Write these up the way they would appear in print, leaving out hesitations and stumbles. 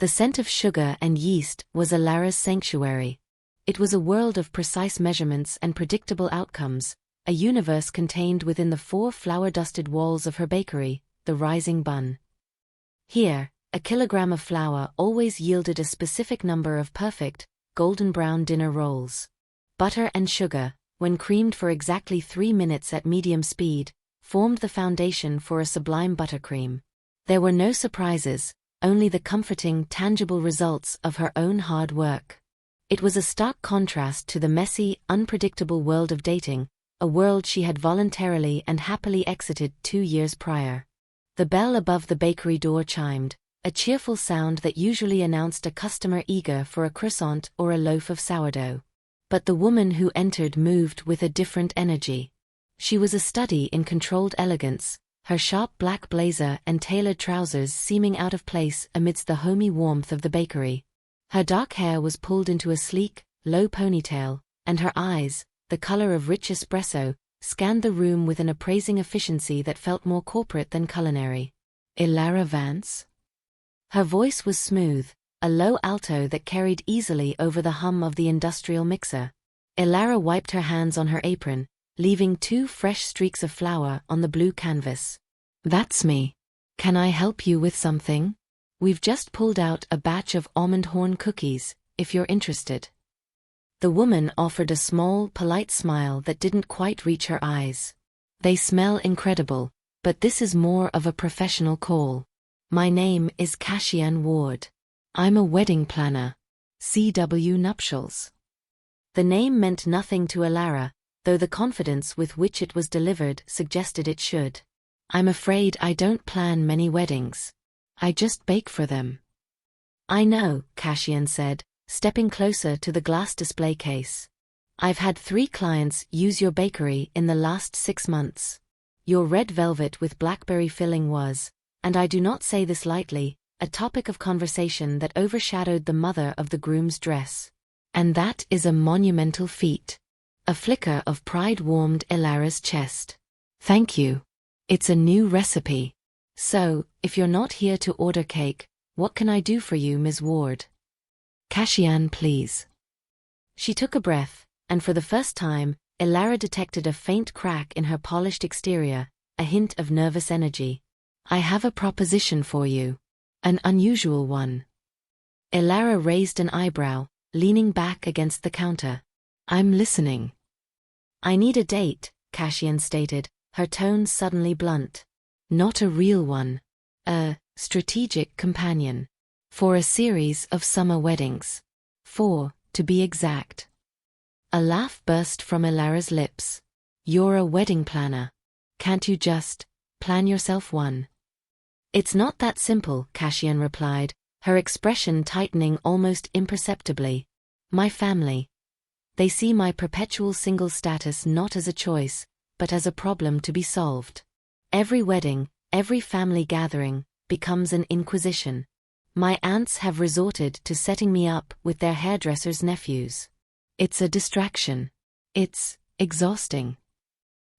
The scent of sugar and yeast was Elara's sanctuary. It was a world of precise measurements and predictable outcomes, a universe contained within the 4 flour-dusted walls of her bakery, the Rising Bun. Here, a kilogram of flour always yielded a specific number of perfect, golden brown dinner rolls. Butter and sugar, when creamed for exactly 3 minutes at medium speed, formed the foundation for a sublime buttercream. There were no surprises, only the comforting, tangible results of her own hard work. It was a stark contrast to the messy, unpredictable world of dating, a world she had voluntarily and happily exited 2 years prior. The bell above the bakery door chimed, a cheerful sound that usually announced a customer eager for a croissant or a loaf of sourdough. But the woman who entered moved with a different energy. She was a study in controlled elegance, her sharp black blazer and tailored trousers seeming out of place amidst the homey warmth of the bakery. Her dark hair was pulled into a sleek, low ponytail, and her eyes, the color of rich espresso, scanned the room with an appraising efficiency that felt more corporate than culinary. Elara Vance? Her voice was smooth, a low alto that carried easily over the hum of the industrial mixer. Elara wiped her hands on her apron, leaving 2 fresh streaks of flour on the blue canvas. "That's me. Can I help you with something? We've just pulled out a batch of almond horn cookies, if you're interested." The woman offered a small, polite smile that didn't quite reach her eyes. "They smell incredible, but this is more of a professional call. My name is Kashian Ward. I'm a wedding planner. CW Nuptials." The name meant nothing to Elara, though the confidence with which it was delivered suggested it should. "I'm afraid I don't plan many weddings. I just bake for them." "I know," Kashian said, stepping closer to the glass display case. "I've had 3 clients use your bakery in the last 6 months. Your red velvet with blackberry filling was, and I do not say this lightly, a topic of conversation that overshadowed the mother of the groom's dress. And that is a monumental feat." A flicker of pride warmed Elara's chest. "Thank you. It's a new recipe. So, if you're not here to order cake, what can I do for you, Ms. Ward?" "Kashian, please." She took a breath, and for the first time, Elara detected a faint crack in her polished exterior, a hint of nervous energy. "I have a proposition for you. An unusual one." Elara raised an eyebrow, leaning back against the counter. "I'm listening." "I need a date," Kashian stated, her tone suddenly blunt. "Not a real one. A strategic companion. For a series of summer weddings. 4, to be exact." A laugh burst from Elara's lips. "You're a wedding planner. Can't you just plan yourself one?" "It's not that simple," Kashian replied, her expression tightening almost imperceptibly. "My family. They see my perpetual single status not as a choice, but as a problem to be solved. Every wedding, every family gathering, becomes an inquisition. My aunts have resorted to setting me up with their hairdresser's nephews. It's a distraction. It's exhausting."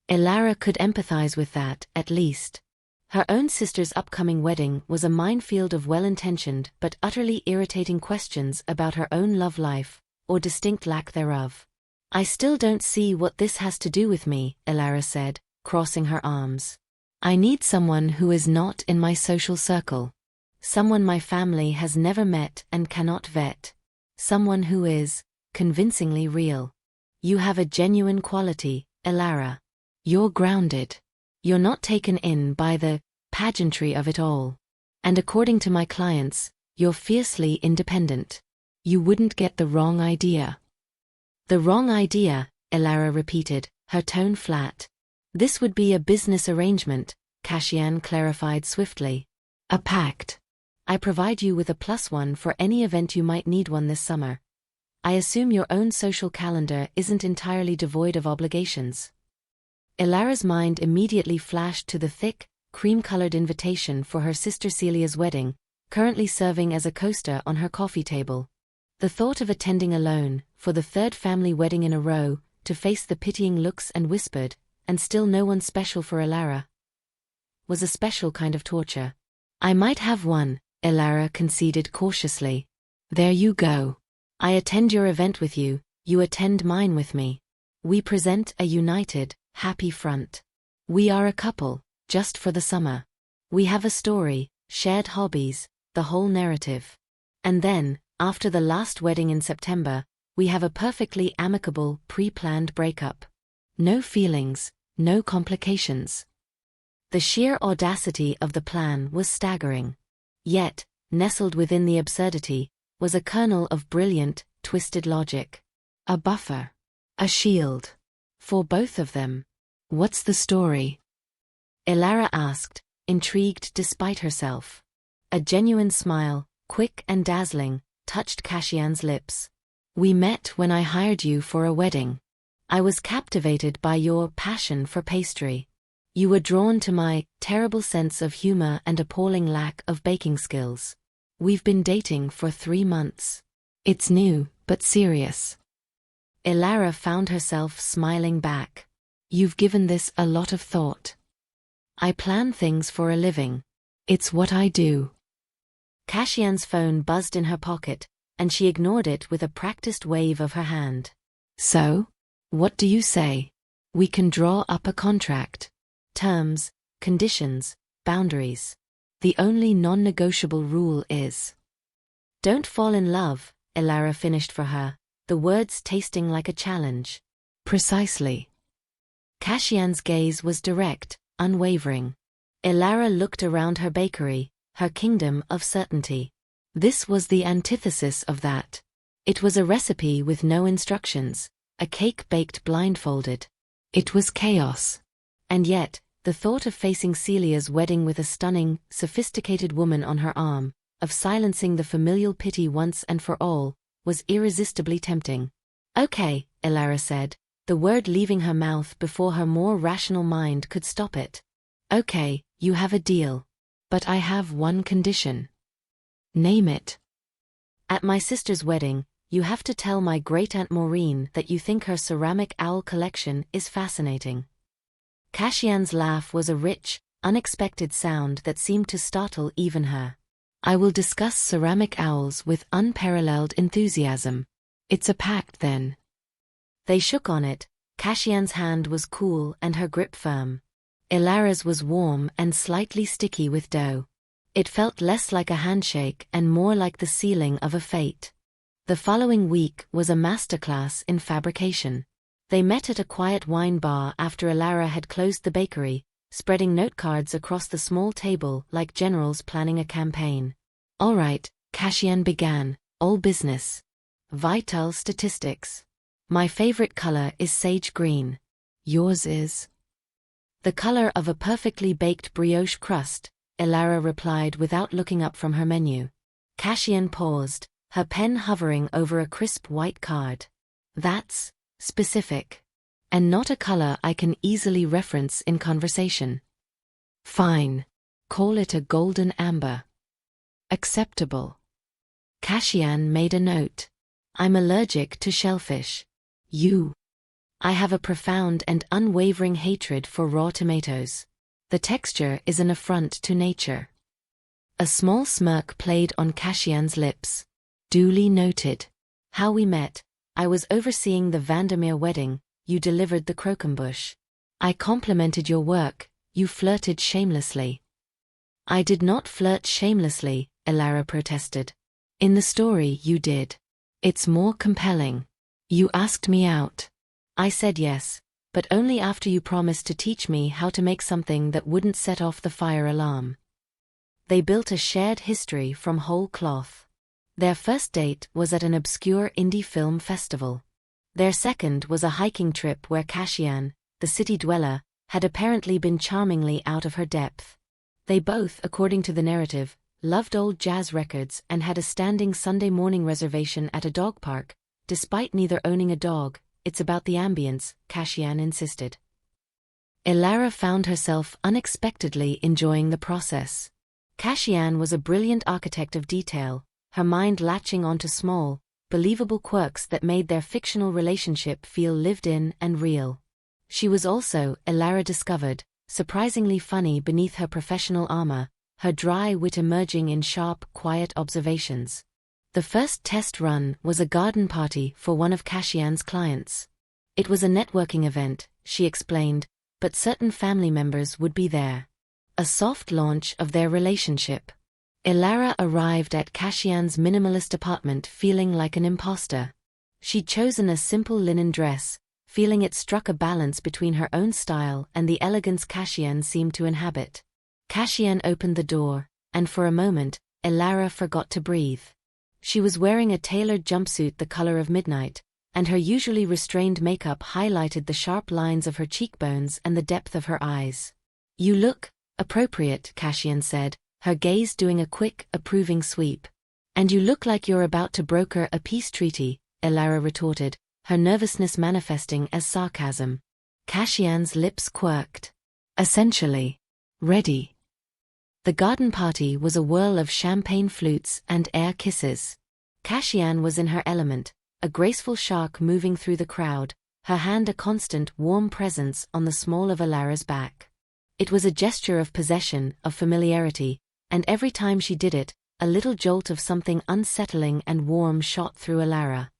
Elara could empathize with that, at least. Her own sister's upcoming wedding was a minefield of well-intentioned but utterly irritating questions about her own love life, or distinct lack thereof. "I still don't see what this has to do with me," Elara said, crossing her arms. "I need someone who is not in my social circle. Someone my family has never met and cannot vet. Someone who is convincingly real. You have a genuine quality, Elara. You're grounded. You're not taken in by the pageantry of it all. And according to my clients, you're fiercely independent. You wouldn't get the wrong idea." "The wrong idea," Elara repeated, her tone flat. "This would be a business arrangement," Kashian clarified swiftly. "A pact. I provide you with a +1 for any event you might need one this summer. I assume your own social calendar isn't entirely devoid of obligations." Elara's mind immediately flashed to the thick, cream-colored invitation for her sister Celia's wedding, currently serving as a coaster on her coffee table. The thought of attending alone, for the 3rd family wedding in a row, to face the pitying looks and whispered, "And still no one special for Elara," was a special kind of torture. "I might have one," Elara conceded cautiously. There you go. I attend your event with you, you attend mine with me. We present a united, happy front. We are a couple, just for the summer. We have a story, shared hobbies, the whole narrative. And then, after the last wedding in September, we have a perfectly amicable, pre-planned breakup. No feelings, no complications. The sheer audacity of the plan was staggering. Yet, nestled within the absurdity, was a kernel of brilliant, twisted logic. A buffer. A shield. For both of them. What's the story? Elara asked, intrigued despite herself. A genuine smile, quick and dazzling, touched Kashian's lips. We met when I hired you for a wedding. I was captivated by your passion for pastry. You were drawn to my terrible sense of humor and appalling lack of baking skills. We've been dating for 3 months. It's new, but serious. Elara found herself smiling back. You've given this a lot of thought. I plan things for a living. It's what I do. Kashian's phone buzzed in her pocket, and she ignored it with a practiced wave of her hand. So? What do you say? We can draw up a contract. Terms, conditions, boundaries. The only non-negotiable rule is... Don't fall in love, Elara finished for her, the words tasting like a challenge. Precisely. Kashian's gaze was direct, unwavering. Elara looked around her bakery, her kingdom of certainty. This was the antithesis of that. It was a recipe with no instructions, a cake baked blindfolded. It was chaos. And yet, the thought of facing Celia's wedding with a stunning, sophisticated woman on her arm, of silencing the familial pity once and for all, was irresistibly tempting. Okay, Elara said, the word leaving her mouth before her more rational mind could stop it. Okay, you have a deal. But I have one condition. Name it. At my sister's wedding, you have to tell my great-aunt Maureen that you think her ceramic owl collection is fascinating. Kashian's laugh was a rich, unexpected sound that seemed to startle even her. I will discuss ceramic owls with unparalleled enthusiasm. It's a pact then. They shook on it. Kashian's hand was cool and her grip firm. Elara's was warm and slightly sticky with dough. It felt less like a handshake and more like the sealing of a fate. The following week was a masterclass in fabrication. They met at a quiet wine bar after Elara had closed the bakery, spreading note cards across the small table like generals planning a campaign. All right, Kashian began, all business. Vital statistics. My favorite color is sage green. Yours is? The color of a perfectly baked brioche crust, Elara replied without looking up from her menu. Kashian paused, her pen hovering over a crisp white card. That's specific. And not a color I can easily reference in conversation. Fine. Call it a golden amber. Acceptable. Kashian made a note. I'm allergic to shellfish. I have a profound and unwavering hatred for raw tomatoes. The texture is an affront to nature. A small smirk played on Kashian's lips. Duly noted. How we met. I was overseeing the Vandermeer wedding, you delivered the croquembouche. I complimented your work, you flirted shamelessly. I did not flirt shamelessly, Elara protested. In the story you did. It's more compelling. You asked me out. I said yes, but only after you promised to teach me how to make something that wouldn't set off the fire alarm. They built a shared history from whole cloth. Their first date was at an obscure indie film festival. Their second was a hiking trip where Kashian, the city dweller, had apparently been charmingly out of her depth. They both, according to the narrative, loved old jazz records and had a standing Sunday morning reservation at a dog park. Despite neither owning a dog, it's about the ambience, Kashian insisted. Elara found herself unexpectedly enjoying the process. Kashian was a brilliant architect of detail, her mind latching onto small, believable quirks that made their fictional relationship feel lived in and real. She was also, Elara discovered, surprisingly funny beneath her professional armor, her dry wit emerging in sharp, quiet observations. The first test run was a garden party for one of Cassian's clients. It was a networking event, she explained, but certain family members would be there. A soft launch of their relationship. Elara arrived at Cassian's minimalist apartment feeling like an imposter. She'd chosen a simple linen dress, feeling it struck a balance between her own style and the elegance Cassian seemed to inhabit. Cassian opened the door, and for a moment, Elara forgot to breathe. She was wearing a tailored jumpsuit the color of midnight, and her usually restrained makeup highlighted the sharp lines of her cheekbones and the depth of her eyes. "You look appropriate," Cassian said, her gaze doing a quick, approving sweep. "And you look like you're about to broker a peace treaty," Elara retorted, her nervousness manifesting as sarcasm. Cassian's lips quirked. "Essentially. Ready." The garden party was a whirl of champagne flutes and air kisses. Cassian was in her element, a graceful shark moving through the crowd, her hand a constant, warm presence on the small of Elara's back. It was a gesture of possession, of familiarity, and every time she did it, a little jolt of something unsettling and warm shot through Elara.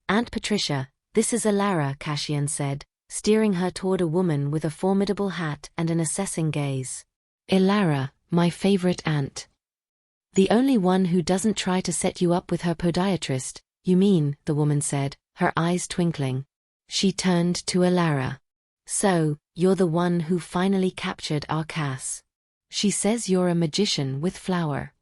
"Aunt Patricia, this is Elara," Cassian said, steering her toward a woman with a formidable hat and an assessing gaze. "Elara, my favorite aunt. The only one who doesn't try to set you up with her podiatrist, you mean," the woman said, her eyes twinkling. She turned to Elara. "So, you're the one who finally captured our Cass. She says you're a magician with flour."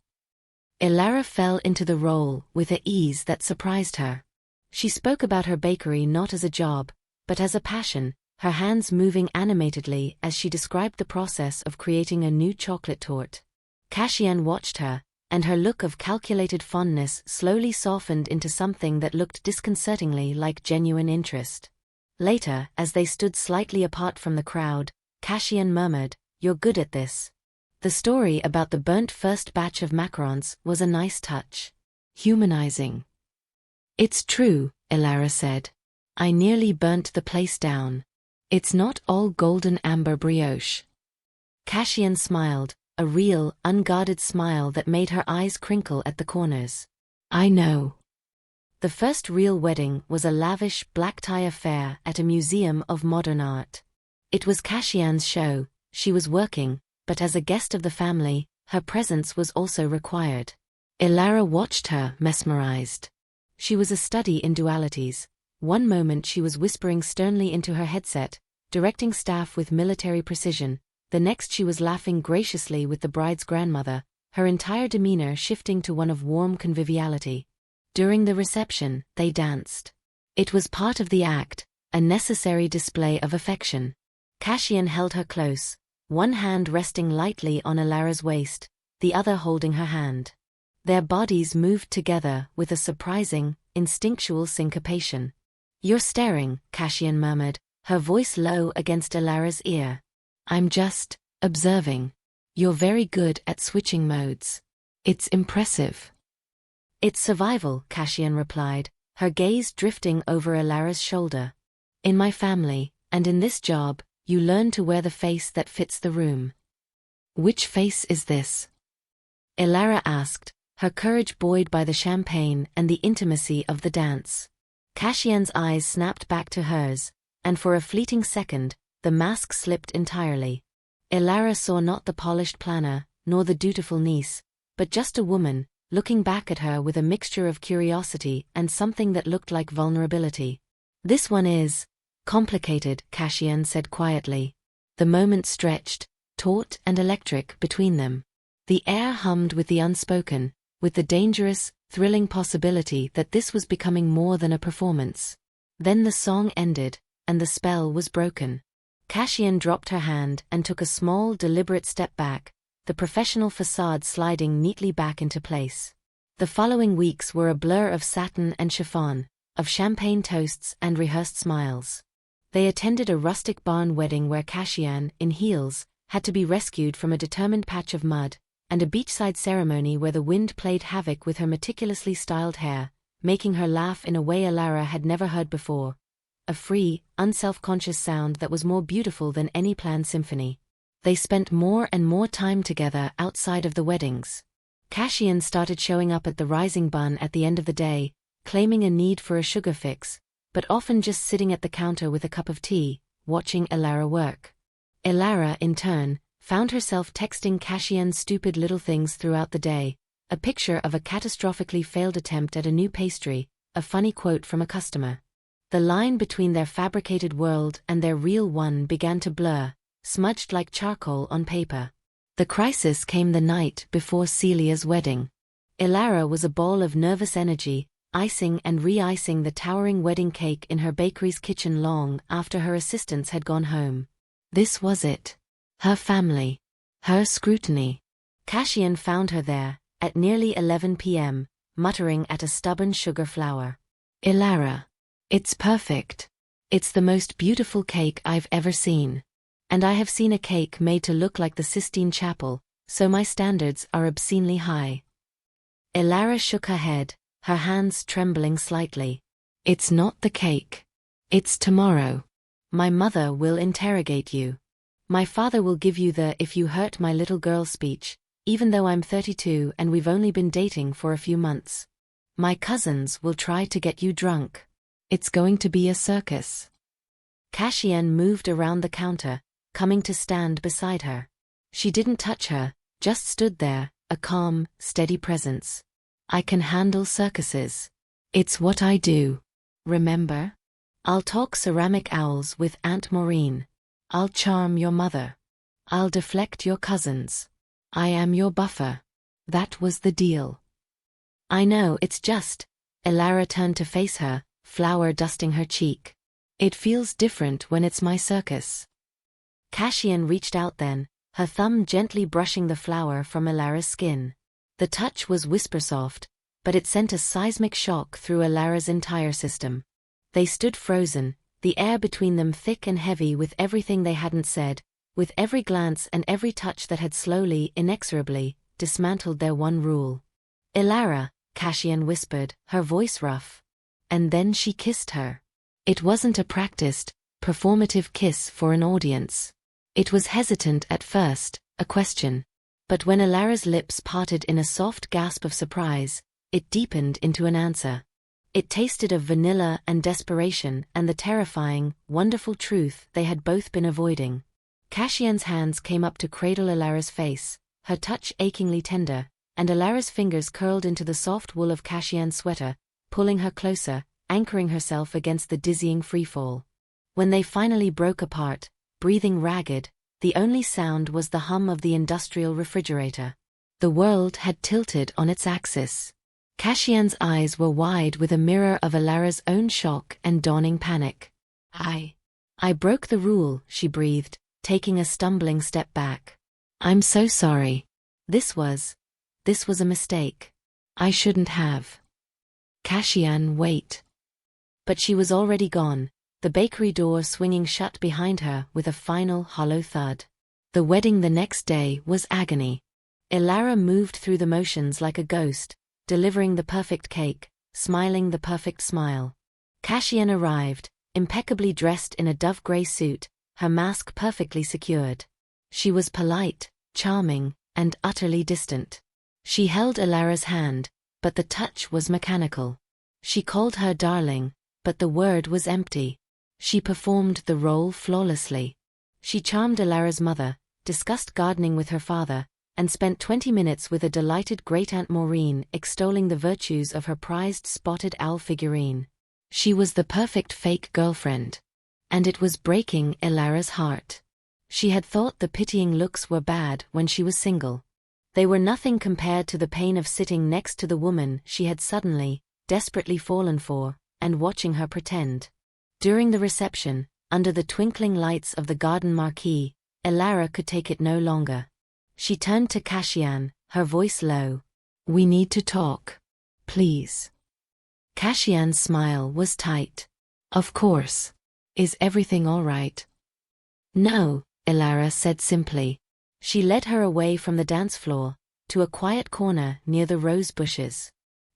Elara fell into the role with an ease that surprised her. She spoke about her bakery not as a job, but as a passion, her hands moving animatedly as she described the process of creating a new chocolate torte. Cassian watched her, and her look of calculated fondness slowly softened into something that looked disconcertingly like genuine interest. Later, as they stood slightly apart from the crowd, Cassian murmured, "You're good at this." The story about the burnt first batch of macarons was a nice touch. Humanizing. "It's true," Elara said. "I nearly burnt the place down. It's not all golden amber brioche." Cassian smiled, a real, unguarded smile that made her eyes crinkle at the corners. "I know." The first real wedding was a lavish black tie affair at a museum of modern art. It was Cassian's show, she was working, but as a guest of the family, her presence was also required. Elara watched her, mesmerized. She was a study in dualities. One moment she was whispering sternly into her headset, directing staff with military precision. The next she was laughing graciously with the bride's grandmother, her entire demeanor shifting to one of warm conviviality. During the reception, they danced. It was part of the act, a necessary display of affection. Cassian held her close, one hand resting lightly on Elara's waist, the other holding her hand. Their bodies moved together with a surprising, instinctual syncopation. "You're staring," Cassian murmured, her voice low against Elara's ear. "I'm just observing. You're very good at switching modes. It's impressive." "It's survival," Cassian replied, her gaze drifting over Elara's shoulder. "In my family, and in this job, you learn to wear the face that fits the room." "Which face is this?" Elara asked, her courage buoyed by the champagne and the intimacy of the dance. Cassian's eyes snapped back to hers, and for a fleeting second, the mask slipped entirely. Elara saw not the polished planner, nor the dutiful niece, but just a woman, looking back at her with a mixture of curiosity and something that looked like vulnerability. "This one is complicated," Cassian said quietly. The moment stretched, taut and electric between them. The air hummed with the unspoken, with the dangerous, thrilling possibility that this was becoming more than a performance. Then the song ended, and the spell was broken. Cassian dropped her hand and took a small, deliberate step back, the professional facade sliding neatly back into place. The following weeks were a blur of satin and chiffon, of champagne toasts and rehearsed smiles. They attended a rustic barn wedding where Cassian, in heels, had to be rescued from a determined patch of mud, and a beachside ceremony where the wind played havoc with her meticulously styled hair, making her laugh in a way Elara had never heard before. A free, unself-conscious sound that was more beautiful than any planned symphony. They spent more and more time together outside of the weddings. Cassian started showing up at the Rising Bun at the end of the day, claiming a need for a sugar fix, but often just sitting at the counter with a cup of tea, watching Elara work. Elara, in turn, found herself texting Cassian stupid little things throughout the day, a picture of a catastrophically failed attempt at a new pastry, a funny quote from a customer. The line between their fabricated world and their real one began to blur, smudged like charcoal on paper. The crisis came the night before Celia's wedding. Elara was a ball of nervous energy, icing and re-icing the towering wedding cake in her bakery's kitchen long after her assistants had gone home. This was it. Her family. Her scrutiny. Cassian found her there, at nearly 11 p.m., muttering at a stubborn sugar flour. Elara. It's perfect. It's the most beautiful cake I've ever seen. And I have seen a cake made to look like the Sistine Chapel, so my standards are obscenely high. Elara shook her head, her hands trembling slightly. It's not the cake. It's tomorrow. My mother will interrogate you. My father will give you the "if you hurt my little girl" speech, even though I'm 32 and we've only been dating for a few months. My cousins will try to get you drunk. It's going to be a circus. Cassian moved around the counter, coming to stand beside her. She didn't touch her, just stood there, a calm, steady presence. I can handle circuses. It's what I do. Remember? I'll talk ceramic owls with Aunt Maureen. I'll charm your mother. I'll deflect your cousins. I am your buffer. That was the deal. I know, it's just. Elara turned to face her, flour dusting her cheek. It feels different when it's my circus. Cassian reached out then, her thumb gently brushing the flour from Elara's skin. The touch was whisper-soft, but it sent a seismic shock through Elara's entire system. They stood frozen, the air between them thick and heavy with everything they hadn't said, with every glance and every touch that had slowly, inexorably, dismantled their one rule. Elara, Cassian whispered, her voice rough. And then she kissed her. It wasn't a practiced, performative kiss for an audience. It was hesitant at first, a question. But when Elara's lips parted in a soft gasp of surprise, it deepened into an answer. It tasted of vanilla and desperation and the terrifying, wonderful truth they had both been avoiding. Cassian's hands came up to cradle Elara's face, her touch achingly tender, and Elara's fingers curled into the soft wool of Cassian's sweater, pulling her closer, anchoring herself against the dizzying freefall. When they finally broke apart, breathing ragged, the only sound was the hum of the industrial refrigerator. The world had tilted on its axis. Cassian's eyes were wide with a mirror of Elara's own shock and dawning panic. I broke the rule, she breathed, taking a stumbling step back. I'm so sorry. This was a mistake. I shouldn't have. Cassian, wait. But she was already gone, the bakery door swinging shut behind her with a final hollow thud. The wedding the next day was agony. Elara moved through the motions like a ghost, delivering the perfect cake, smiling the perfect smile. Cassian arrived, impeccably dressed in a dove-grey suit, her mask perfectly secured. She was polite, charming, and utterly distant. She held Elara's hand, but the touch was mechanical. She called her darling, but the word was empty. She performed the role flawlessly. She charmed Elara's mother, discussed gardening with her father, and spent 20 minutes with a delighted great-aunt Maureen extolling the virtues of her prized spotted owl figurine. She was the perfect fake girlfriend. And it was breaking Elara's heart. She had thought the pitying looks were bad when she was single. They were nothing compared to the pain of sitting next to the woman she had suddenly, desperately fallen for, and watching her pretend. During the reception, under the twinkling lights of the garden marquee, Elara could take it no longer. She turned to Cassian, her voice low. We need to talk. Please. Cassian's smile was tight. Of course. Is everything all right? No, Elara said simply. She led her away from the dance floor, to a quiet corner near the rose bushes.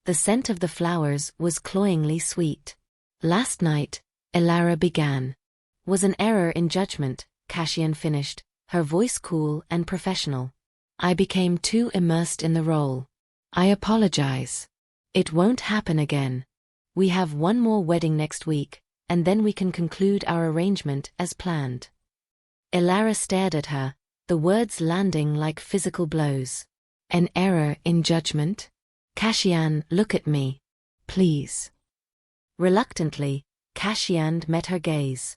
The scent of the flowers was cloyingly sweet. Last night, Elara began. Was an error in judgment, Cassian finished, her voice cool and professional. I became too immersed in the role. I apologize. It won't happen again. We have one more wedding next week, and then we can conclude our arrangement as planned. Elara stared at her, the words landing like physical blows. An error in judgment? Kashian, look at me. Please. Reluctantly, Kashian met her gaze.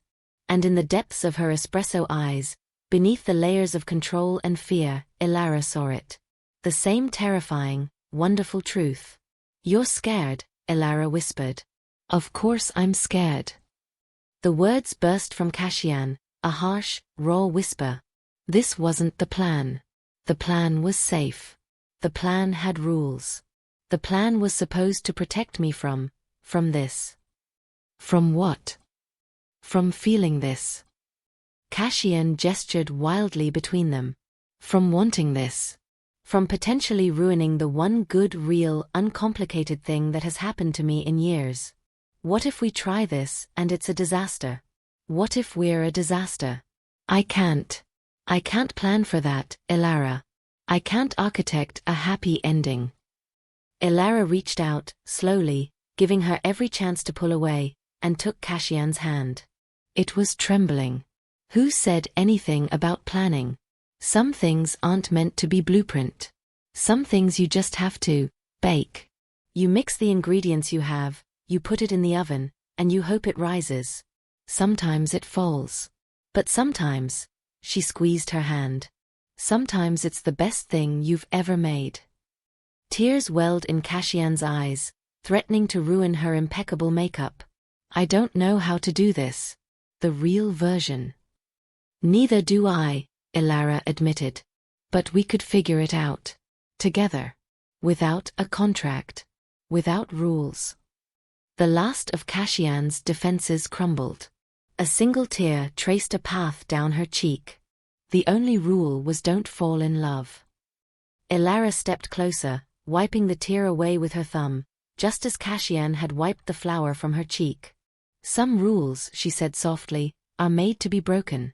And in the depths of her espresso eyes, beneath the layers of control and fear, Elara saw it. The same terrifying, wonderful truth. You're scared, Elara whispered. Of course I'm scared. The words burst from Kashian, a harsh, raw whisper. This wasn't the plan. The plan was safe. The plan had rules. The plan was supposed to protect me from this. From what? From feeling this. Kashian gestured wildly between them. From wanting this. From potentially ruining the one good, real, uncomplicated thing that has happened to me in years. What if we try this and it's a disaster? What if we're a disaster? I can't plan for that, Elara. I can't architect a happy ending. Elara reached out, slowly, giving her every chance to pull away, and took Kashian's hand. It was trembling. Who said anything about planning? Some things aren't meant to be blueprint. Some things you just have to bake. You mix the ingredients you have, you put it in the oven, and you hope it rises. Sometimes it falls. But sometimes, she squeezed her hand. Sometimes it's the best thing you've ever made. Tears welled in Kashian's eyes, threatening to ruin her impeccable makeup. I don't know how to do this. The real version. Neither do I, Elara admitted. But we could figure it out. Together. Without a contract. Without rules. The last of Kashian's defenses crumbled. A single tear traced a path down her cheek. The only rule was don't fall in love. Elara stepped closer, wiping the tear away with her thumb, just as Kashian had wiped the flour from her cheek. Some rules, she said softly, are made to be broken.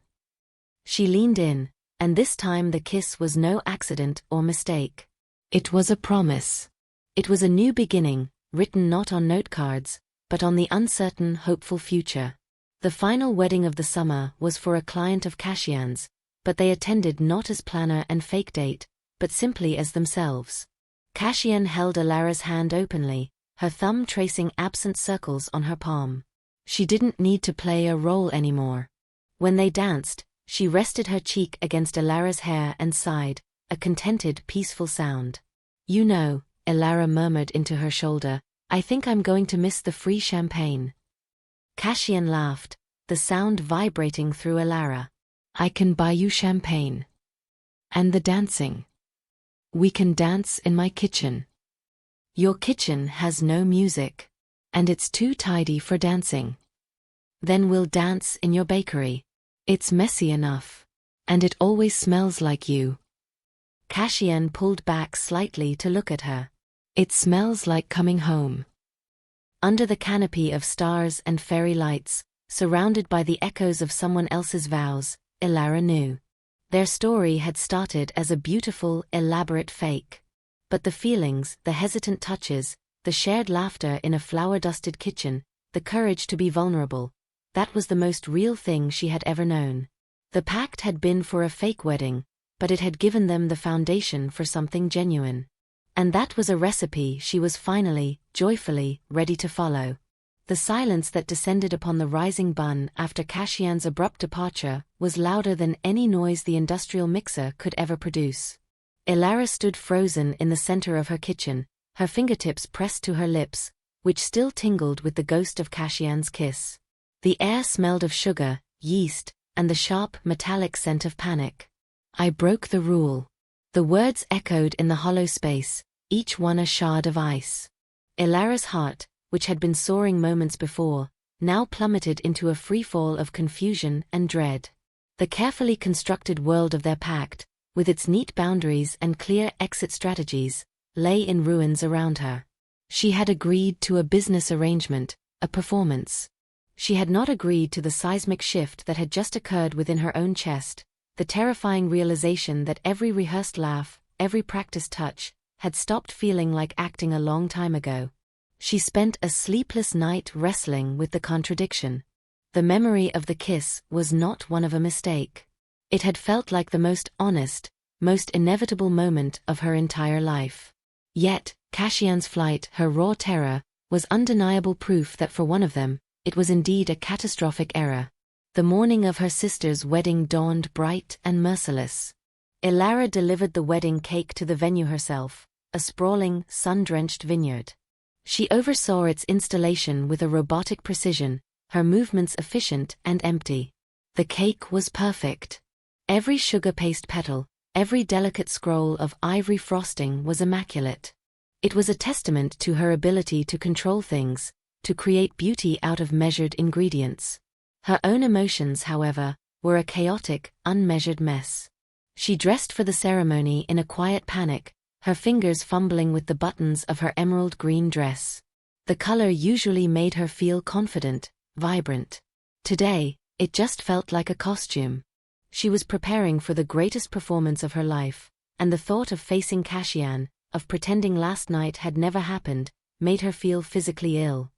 She leaned in, and this time the kiss was no accident or mistake. It was a promise. It was a new beginning, written not on note cards, but on the uncertain, hopeful future. The final wedding of the summer was for a client of Kashian's, but they attended not as planner and fake date, but simply as themselves. Kashian held Elara's hand openly, her thumb tracing absent circles on her palm. She didn't need to play a role anymore. When they danced, she rested her cheek against Elara's hair and sighed, a contented, peaceful sound. You know, Elara murmured into her shoulder, I think I'm going to miss the free champagne. Kashian laughed, the sound vibrating through Elara. I can buy you champagne. And the dancing. We can dance in my kitchen. Your kitchen has no music. And it's too tidy for dancing. Then we'll dance in your bakery. It's messy enough. And it always smells like you. Kashian pulled back slightly to look at her. It smells like coming home. Under the canopy of stars and fairy lights, surrounded by the echoes of someone else's vows, Elara knew. Their story had started as a beautiful, elaborate fake. But the feelings, the hesitant touches, the shared laughter in a flower-dusted kitchen, the courage to be vulnerable, that was the most real thing she had ever known. The pact had been for a fake wedding, but it had given them the foundation for something genuine. And that was a recipe she was finally, joyfully, ready to follow. The silence that descended upon the rising bun after Kashian's abrupt departure was louder than any noise the industrial mixer could ever produce. Elara stood frozen in the center of her kitchen, her fingertips pressed to her lips, which still tingled with the ghost of Kashian's kiss. The air smelled of sugar, yeast, and the sharp, metallic scent of panic. I broke the rule. The words echoed in the hollow space, each one a shard of ice. Elara's heart, which had been soaring moments before, now plummeted into a freefall of confusion and dread. The carefully constructed world of their pact, with its neat boundaries and clear exit strategies, lay in ruins around her. She had agreed to a business arrangement, a performance. She had not agreed to the seismic shift that had just occurred within her own chest, the terrifying realization that every rehearsed laugh, every practiced touch, had stopped feeling like acting a long time ago. She spent a sleepless night wrestling with the contradiction. The memory of the kiss was not one of a mistake. It had felt like the most honest, most inevitable moment of her entire life. Yet, Cassian's flight, her raw terror, was undeniable proof that for one of them, it was indeed a catastrophic error. The morning of her sister's wedding dawned bright and merciless. Elara delivered the wedding cake to the venue herself, a sprawling, sun-drenched vineyard. She oversaw its installation with a robotic precision, her movements efficient and empty. The cake was perfect. Every sugar paste petal, every delicate scroll of ivory frosting was immaculate. It was a testament to her ability to control things, to create beauty out of measured ingredients. Her own emotions, however, were a chaotic, unmeasured mess. She dressed for the ceremony in a quiet panic, her fingers fumbling with the buttons of her emerald green dress. The color usually made her feel confident, vibrant. Today, it just felt like a costume. She was preparing for the greatest performance of her life, and the thought of facing Cassian, of pretending last night had never happened, made her feel physically ill.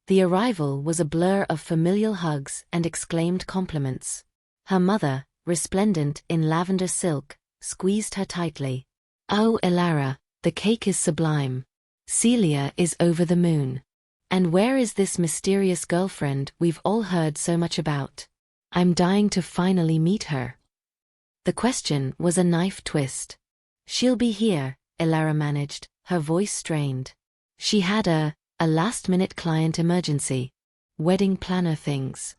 The arrival was a blur of familial hugs and exclaimed compliments. Her mother, resplendent in lavender silk, squeezed her tightly. "Oh, Elara, the cake is sublime. Celia is over the moon. And where is this mysterious girlfriend we've all heard so much about? I'm dying to finally meet her." The question was a knife twist. "She'll be here," Elara managed, her voice strained. She had a last-minute client emergency. Wedding planner things.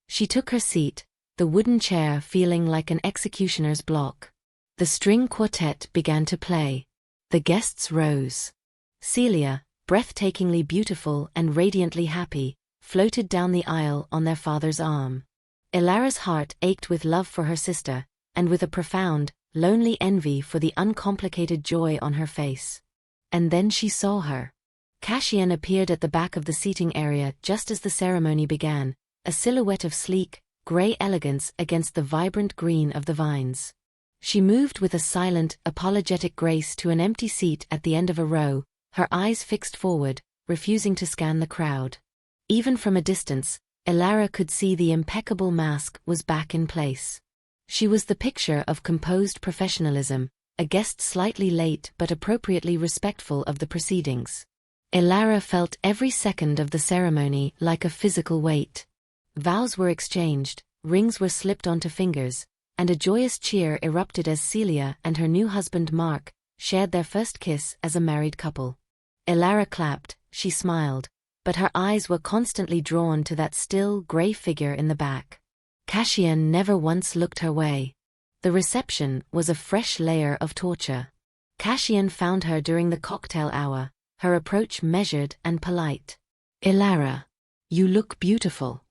She took her seat, the wooden chair feeling like an executioner's block. The string quartet began to play. The guests rose. Celia, breathtakingly beautiful and radiantly happy, floated down the aisle on their father's arm. Elara's heart ached with love for her sister, and with a profound, lonely envy for the uncomplicated joy on her face. And then she saw her. Cassian appeared at the back of the seating area just as the ceremony began, a silhouette of sleek, grey elegance against the vibrant green of the vines. She moved with a silent, apologetic grace to an empty seat at the end of a row, her eyes fixed forward, refusing to scan the crowd. Even from a distance, Elara could see the impeccable mask was back in place. She was the picture of composed professionalism, a guest slightly late but appropriately respectful of the proceedings. Elara felt every second of the ceremony like a physical weight. Vows were exchanged, rings were slipped onto fingers, and a joyous cheer erupted as Celia and her new husband Mark shared their first kiss as a married couple. Elara clapped, she smiled, but her eyes were constantly drawn to that still, grey figure in the back. Cassian never once looked her way. The reception was a fresh layer of torture. Cassian found her during the cocktail hour, her approach measured and polite. "Elara, you look beautiful."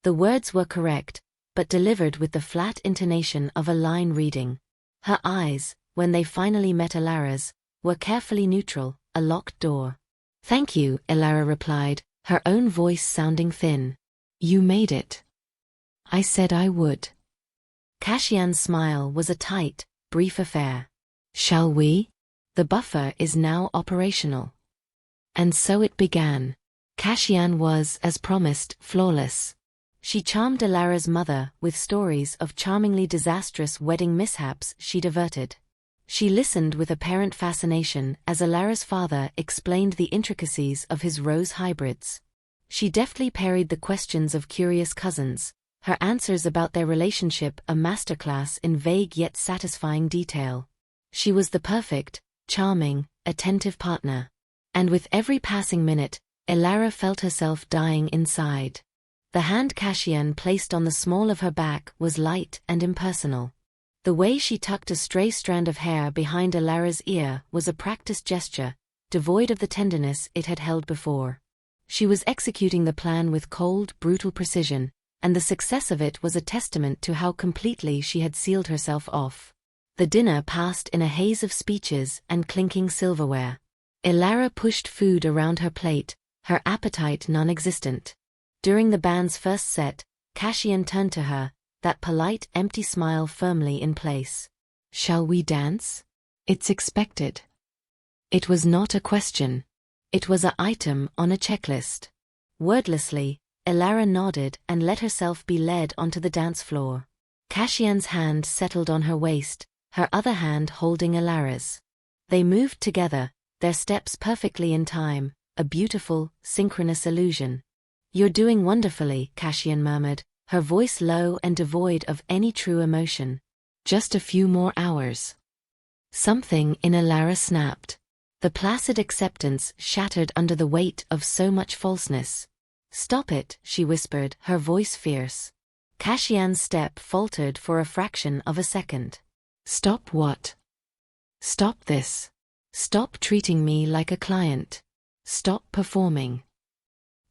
The words were correct, but delivered with the flat intonation of a line reading. Her eyes, when they finally met Elara's, were carefully neutral, a locked door. "Thank you," Elara replied, her own voice sounding thin. "You made it. I said I would." Cassian's smile was a tight, brief affair. "Shall we? The buffer is now operational." And so it began. Cassian was, as promised, flawless. She charmed Elara's mother with stories of charmingly disastrous wedding mishaps she'd averted. She listened with apparent fascination as Elara's father explained the intricacies of his rose hybrids. She deftly parried the questions of curious cousins, her answers about their relationship a masterclass in vague yet satisfying detail. She was the perfect, charming, attentive partner. And with every passing minute, Elara felt herself dying inside. The hand Cassian placed on the small of her back was light and impersonal. The way she tucked a stray strand of hair behind Elara's ear was a practiced gesture, devoid of the tenderness it had held before. She was executing the plan with cold, brutal precision, and the success of it was a testament to how completely she had sealed herself off. The dinner passed in a haze of speeches and clinking silverware. Elara pushed food around her plate, her appetite non-existent. During the band's first set, Cassian turned to her, that polite, empty smile firmly in place. "Shall we dance? It's expected." It was not a question. It was an item on a checklist. Wordlessly, Elara nodded and let herself be led onto the dance floor. Cassian's hand settled on her waist, her other hand holding Elara's. They moved together, their steps perfectly in time, a beautiful, synchronous illusion. "You're doing wonderfully," Cassian murmured, her voice low and devoid of any true emotion. "Just a few more hours." Something in Elara snapped. The placid acceptance shattered under the weight of so much falseness. "Stop it," she whispered, her voice fierce. Cassian's step faltered for a fraction of a second. "Stop what?" "Stop this. Stop treating me like a client. Stop performing."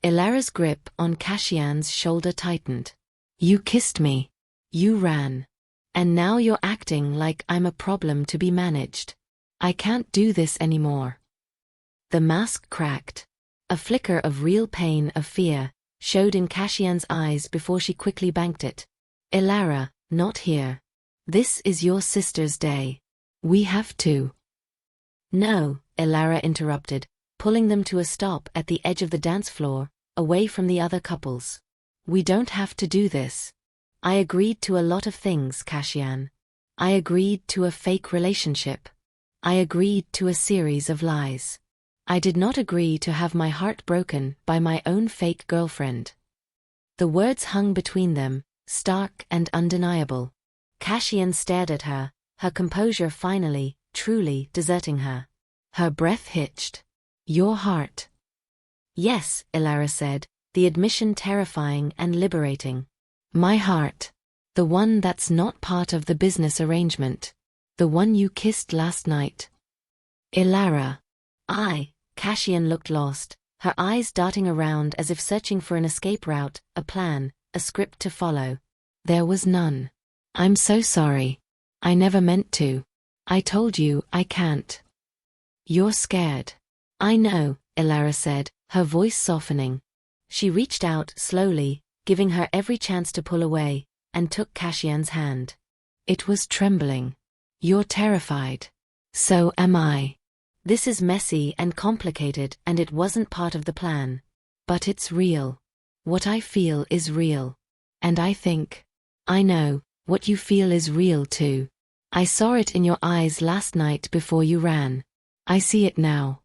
Elara's grip on Cassian's shoulder tightened. "You kissed me. You ran. And now you're acting like I'm a problem to be managed. I can't do this anymore." The mask cracked. A flicker of real pain, of fear, showed in Cassian's eyes before she quickly banked it. "Elara, not here. This is your sister's day. We have to." "No," Elara interrupted, pulling them to a stop at the edge of the dance floor, away from the other couples. "We don't have to do this. I agreed to a lot of things, Cassian. I agreed to a fake relationship. I agreed to a series of lies. I did not agree to have my heart broken by my own fake girlfriend." The words hung between them, stark and undeniable. Cassian stared at her, her composure finally, truly deserting her. Her breath hitched. "Your heart." "Yes," Elara said, the admission terrifying and liberating. "My heart. The one that's not part of the business arrangement. The one you kissed last night." "Elara." Cassian looked lost, her eyes darting around as if searching for an escape route, a plan, a script to follow. "There was none. I'm so sorry. I never meant to. I told you I can't." "You're scared." "I know," Elara said, her voice softening. She reached out slowly, giving her every chance to pull away, and took Cassian's hand. It was trembling. "You're terrified. So am I. This is messy and complicated, and it wasn't part of the plan. But it's real. What I feel is real. And I know, what you feel is real too. I saw it in your eyes last night before you ran. I see it now."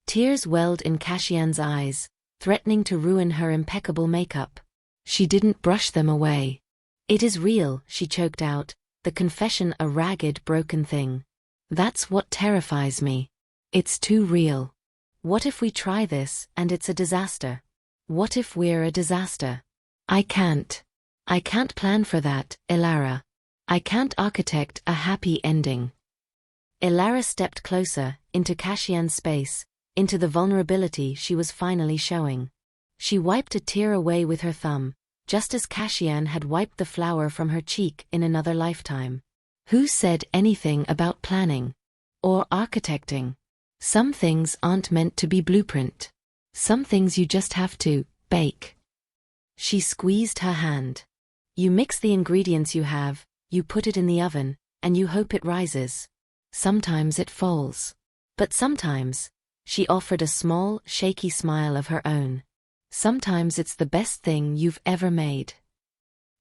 Tears welled in Cassian's eyes, threatening to ruin her impeccable makeup. She didn't brush them away. "It is real," she choked out, the confession a ragged, broken thing. "That's what terrifies me. It's too real. What if we try this and it's a disaster? What if we're a disaster? I can't plan for that, Elara. I can't architect a happy ending." Elara stepped closer, into Cassian's space, into the vulnerability she was finally showing. She wiped a tear away with her thumb, just as Cassian had wiped the flower from her cheek in another lifetime. Who said anything about planning? Or architecting? Some things aren't meant to be blueprint. Some things you just have to bake. She squeezed her hand. You mix the ingredients you have, you put it in the oven, and you hope it rises. Sometimes it falls. But sometimes, she offered a small, shaky smile of her own. Sometimes it's the best thing you've ever made.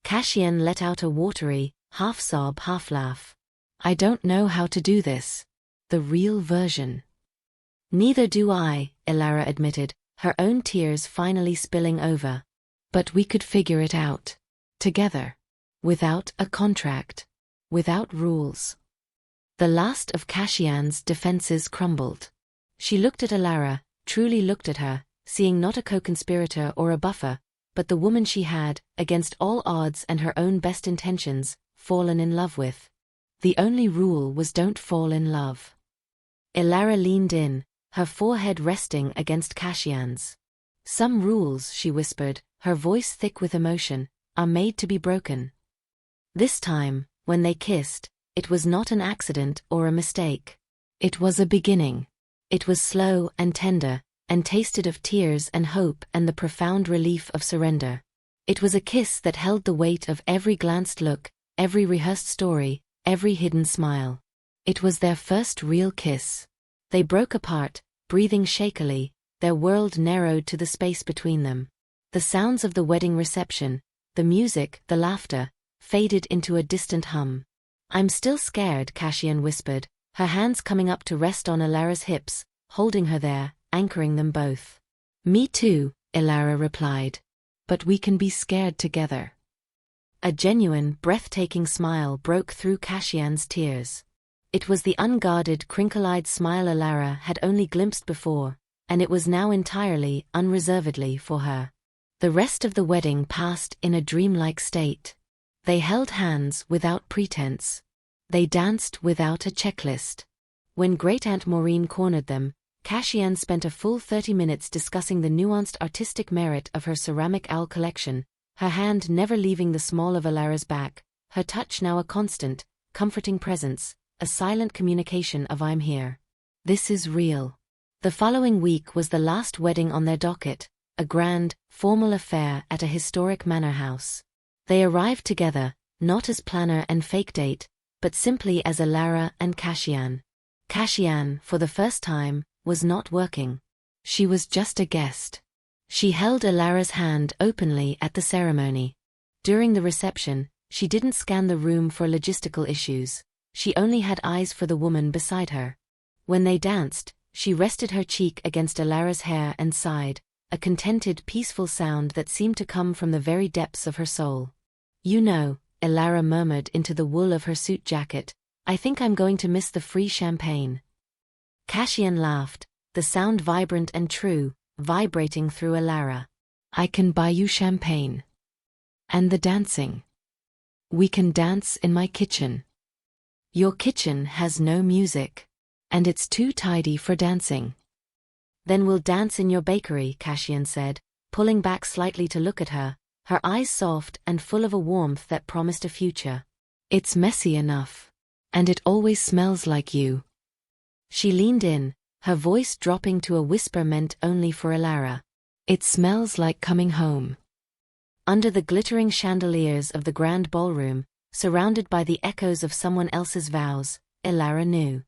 Cassian let out a watery, half sob, half laugh. I don't know how to do this. The real version. Neither do I, Elara admitted, her own tears finally spilling over. But we could figure it out. Together. Without a contract. Without rules. The last of Cassian's defenses crumbled. She looked at Elara, truly looked at her, seeing not a co-conspirator or a buffer, but the woman she had, against all odds and her own best intentions, fallen in love with. The only rule was don't fall in love. Elara leaned in, her forehead resting against Cassian's. Some rules, she whispered, her voice thick with emotion, are made to be broken. This time, when they kissed, it was not an accident or a mistake. It was a beginning. It was slow and tender, and tasted of tears and hope and the profound relief of surrender. It was a kiss that held the weight of every glanced look, every rehearsed story, every hidden smile. It was their first real kiss. They broke apart, breathing shakily, their world narrowed to the space between them. The sounds of the wedding reception, the music, the laughter, faded into a distant hum. "I'm still scared," Cassian whispered, her hands coming up to rest on Elara's hips, holding her there, anchoring them both. "Me too," Elara replied. "But we can be scared together." A genuine, breathtaking smile broke through Cassian's tears. It was the unguarded, crinkle-eyed smile Elara had only glimpsed before, and it was now entirely, unreservedly for her. The rest of the wedding passed in a dreamlike state. They held hands without pretense. They danced without a checklist. When Great-Aunt Maureen cornered them, Cassian spent a full 30 minutes discussing the nuanced artistic merit of her ceramic owl collection, her hand never leaving the small of Elara's back, her touch now a constant, comforting presence, a silent communication of "I'm here. This is real." The following week was the last wedding on their docket, a grand, formal affair at a historic manor house. They arrived together, not as planner and fake date, but simply as Elara and Cassian. Cassian, for the first time, was not working. She was just a guest. She held Elara's hand openly at the ceremony. During the reception, she didn't scan the room for logistical issues. She only had eyes for the woman beside her. When they danced, she rested her cheek against Elara's hair and sighed, a contented, peaceful sound that seemed to come from the very depths of her soul. "You know," Elara murmured into the wool of her suit jacket, "I think I'm going to miss the free champagne." Cassian laughed, the sound vibrant and true, vibrating through Elara. "I can buy you champagne. And the dancing. We can dance in my kitchen." "Your kitchen has no music. And it's too tidy for dancing." "Then we'll dance in your bakery," Cassian said, pulling back slightly to look at her, her eyes soft and full of a warmth that promised a future. "It's messy enough. And it always smells like you." She leaned in, her voice dropping to a whisper meant only for Elara. "It smells like coming home." Under the glittering chandeliers of the grand ballroom, surrounded by the echoes of someone else's vows, Elara knew.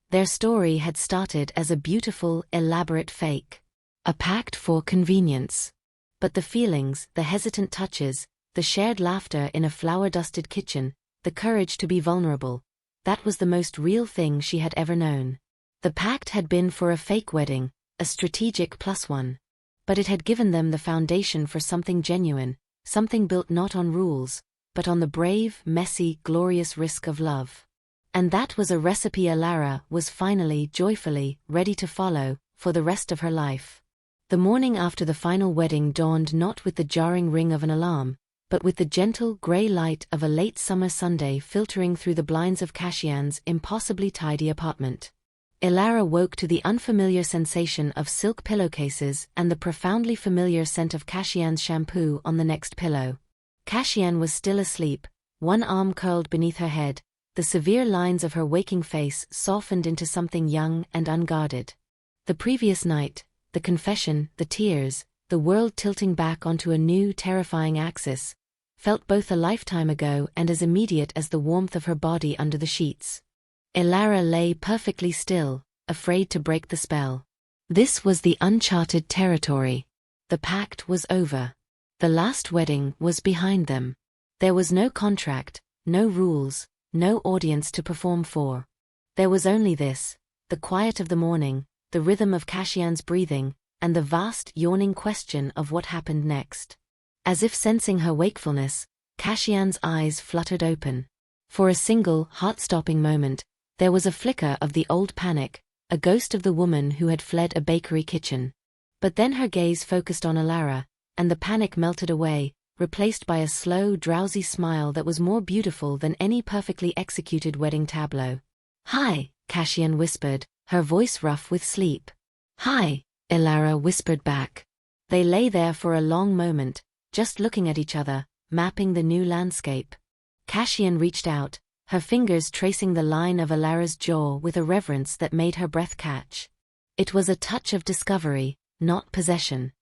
Their story had started as a beautiful, elaborate fake. A pact for convenience. But the feelings, the hesitant touches, the shared laughter in a flower-dusted kitchen, the courage to be vulnerable, that was the most real thing she had ever known. The pact had been for a fake wedding, a strategic +1. But it had given them the foundation for something genuine, something built not on rules, but on the brave, messy, glorious risk of love. And that was a recipe Elara was finally, joyfully, ready to follow, for the rest of her life. The morning after the final wedding dawned not with the jarring ring of an alarm, but with the gentle, grey light of a late summer Sunday filtering through the blinds of Cassian's impossibly tidy apartment. Elara woke to the unfamiliar sensation of silk pillowcases and the profoundly familiar scent of Cassian's shampoo on the next pillow. Cassian was still asleep, one arm curled beneath her head, the severe lines of her waking face softened into something young and unguarded. The previous night, the confession, the tears, the world tilting back onto a new, terrifying axis, felt both a lifetime ago and as immediate as the warmth of her body under the sheets. Elara lay perfectly still, afraid to break the spell. This was the uncharted territory. The pact was over. The last wedding was behind them. There was no contract, no rules, no audience to perform for. There was only this, the quiet of the morning, the rhythm of Cassian's breathing, and the vast, yawning question of what happened next. As if sensing her wakefulness, Cassian's eyes fluttered open. For a single, heart-stopping moment, there was a flicker of the old panic, a ghost of the woman who had fled a bakery kitchen. But then her gaze focused on Elara, and the panic melted away, replaced by a slow, drowsy smile that was more beautiful than any perfectly executed wedding tableau. "Hi," Cassian whispered, her voice rough with sleep. "Hi," Elara whispered back. They lay there for a long moment, just looking at each other, mapping the new landscape. Cassian reached out, her fingers tracing the line of Elara's jaw with a reverence that made her breath catch. It was a touch of discovery, not possession.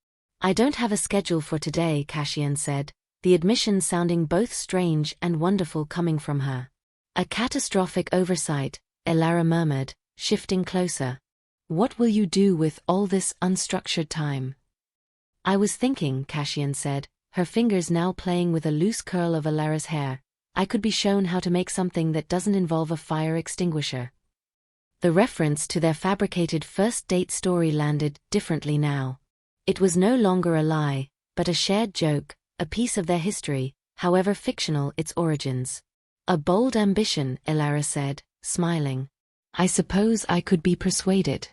"I don't have a schedule for today," Cassian said, the admission sounding both strange and wonderful coming from her. A catastrophic oversight, Elara murmured, shifting closer. What will you do with all this unstructured time? I was thinking, Cassian said, her fingers now playing with a loose curl of Elara's hair. I could be shown how to make something that doesn't involve a fire extinguisher. The reference to their fabricated first date story landed differently now. It was no longer a lie, but a shared joke, a piece of their history, however fictional its origins. A bold ambition, Elara said, smiling. I suppose I could be persuaded.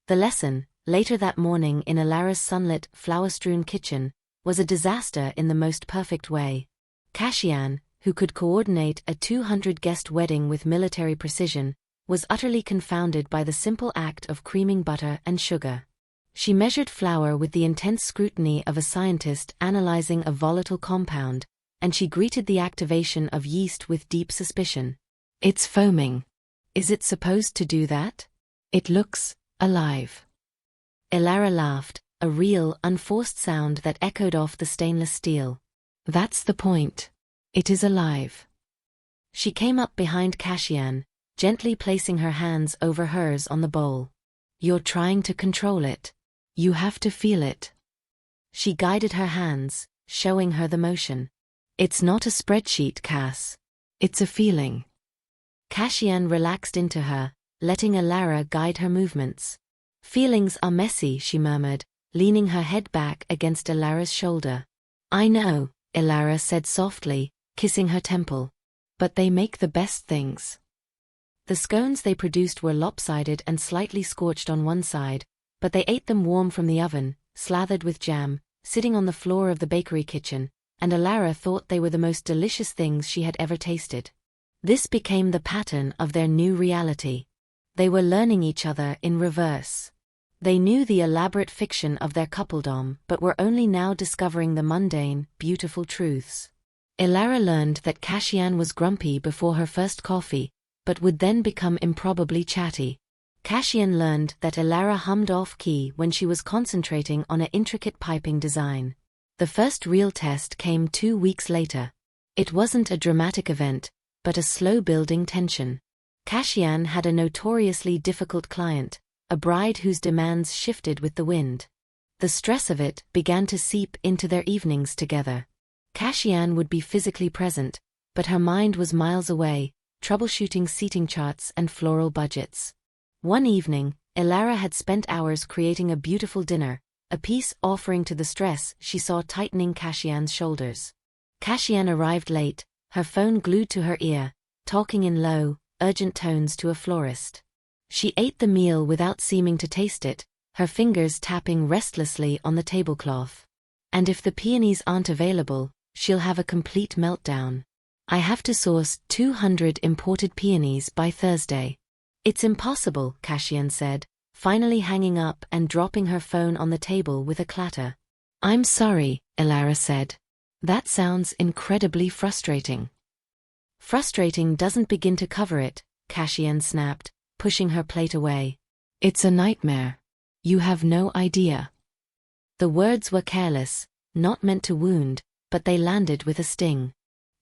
The lesson, later that morning in Elara's sunlit, flower-strewn kitchen, was a disaster in the most perfect way. Cassian, who could coordinate a 200-guest wedding with military precision, was utterly confounded by the simple act of creaming butter and sugar. She measured flour with the intense scrutiny of a scientist analyzing a volatile compound, and she greeted the activation of yeast with deep suspicion. It's foaming. Is it supposed to do that? It looks alive. Elara laughed, a real, unforced sound that echoed off the stainless steel. That's the point. It is alive. She came up behind Cassian, gently placing her hands over hers on the bowl. You're trying to control it. You have to feel it. She guided her hands, showing her the motion. It's not a spreadsheet, Cass. It's a feeling. Cassian relaxed into her, letting Elara guide her movements. Feelings are messy, she murmured, leaning her head back against Elara's shoulder. I know, Elara said softly, kissing her temple. But they make the best things. The scones they produced were lopsided and slightly scorched on one side, but they ate them warm from the oven, slathered with jam, sitting on the floor of the bakery kitchen, and Elara thought they were the most delicious things she had ever tasted. This became the pattern of their new reality. They were learning each other in reverse. They knew the elaborate fiction of their coupledom but were only now discovering the mundane, beautiful truths. Elara learned that Cassian was grumpy before her first coffee, but would then become improbably chatty. Cassian learned that Elara hummed off-key when she was concentrating on an intricate piping design. The first real test came 2 weeks later. It wasn't a dramatic event, but a slow-building tension. Cassian had a notoriously difficult client, a bride whose demands shifted with the wind. The stress of it began to seep into their evenings together. Cassian would be physically present, but her mind was miles away, troubleshooting seating charts and floral budgets. One evening, Elara had spent hours creating a beautiful dinner, a piece offering to the stress she saw tightening Cassian's shoulders. Cassian arrived late, her phone glued to her ear, talking in low, urgent tones to a florist. She ate the meal without seeming to taste it, her fingers tapping restlessly on the tablecloth. And if the peonies aren't available, she'll have a complete meltdown. I have to source 200 imported peonies by Thursday. It's impossible, Cassian said, finally hanging up and dropping her phone on the table with a clatter. I'm sorry, Elara said. That sounds incredibly frustrating. Frustrating doesn't begin to cover it, Cassian snapped, pushing her plate away. It's a nightmare. You have no idea. The words were careless, not meant to wound, but they landed with a sting.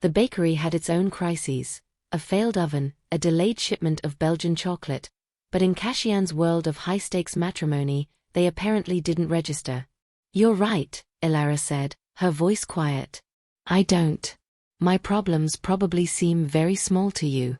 The bakery had its own crises, a failed oven, a delayed shipment of Belgian chocolate, but in Cassian's world of high-stakes matrimony, they apparently didn't register. You're right, Elara said, her voice quiet. I don't. My problems probably seem very small to you.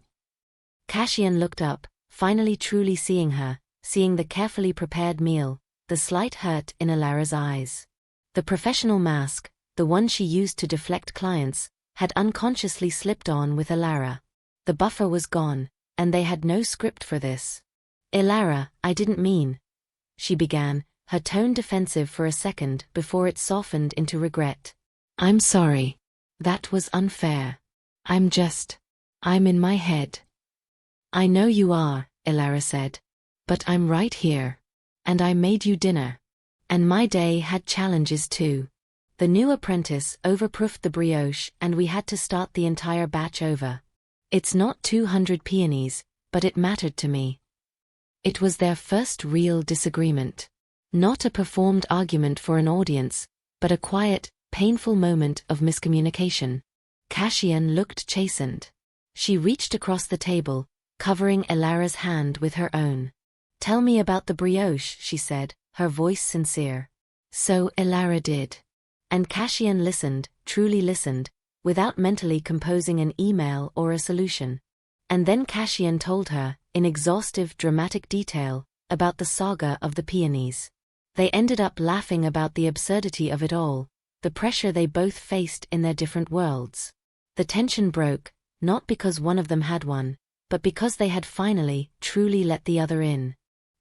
Cassian looked up, finally truly seeing her, seeing the carefully prepared meal, the slight hurt in Elara's eyes. The professional mask, the one she used to deflect clients, had unconsciously slipped on with Elara. The buffer was gone, and they had no script for this. Elara, I didn't mean. She began, her tone defensive for a second before it softened into regret. I'm sorry. That was unfair. I'm in my head. I know you are, Elara said. But I'm right here. And I made you dinner. And my day had challenges too. The new apprentice overproofed the brioche and we had to start the entire batch over. It's not 200 peonies, but it mattered to me. It was their first real disagreement. Not a performed argument for an audience, but a quiet, painful moment of miscommunication. Cassian looked chastened. She reached across the table, covering Elara's hand with her own. "Tell me about the brioche," she said, her voice sincere. So Elara did. And Cassian listened, truly listened, without mentally composing an email or a solution. And then Cassian told her, in exhaustive dramatic detail, about the saga of the peonies. They ended up laughing about the absurdity of it all, the pressure they both faced in their different worlds. The tension broke, not because one of them had won, but because they had finally, truly let the other in.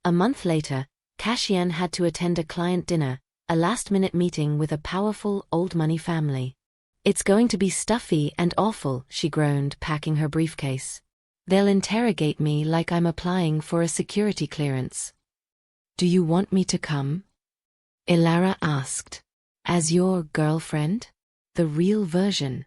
A month later, Cassian had to attend a client dinner, a last-minute meeting with a powerful, old-money family. "It's going to be stuffy and awful," she groaned, packing her briefcase. "They'll interrogate me like I'm applying for a security clearance." "Do you want me to come?" Elara asked. "As your girlfriend? The real version?"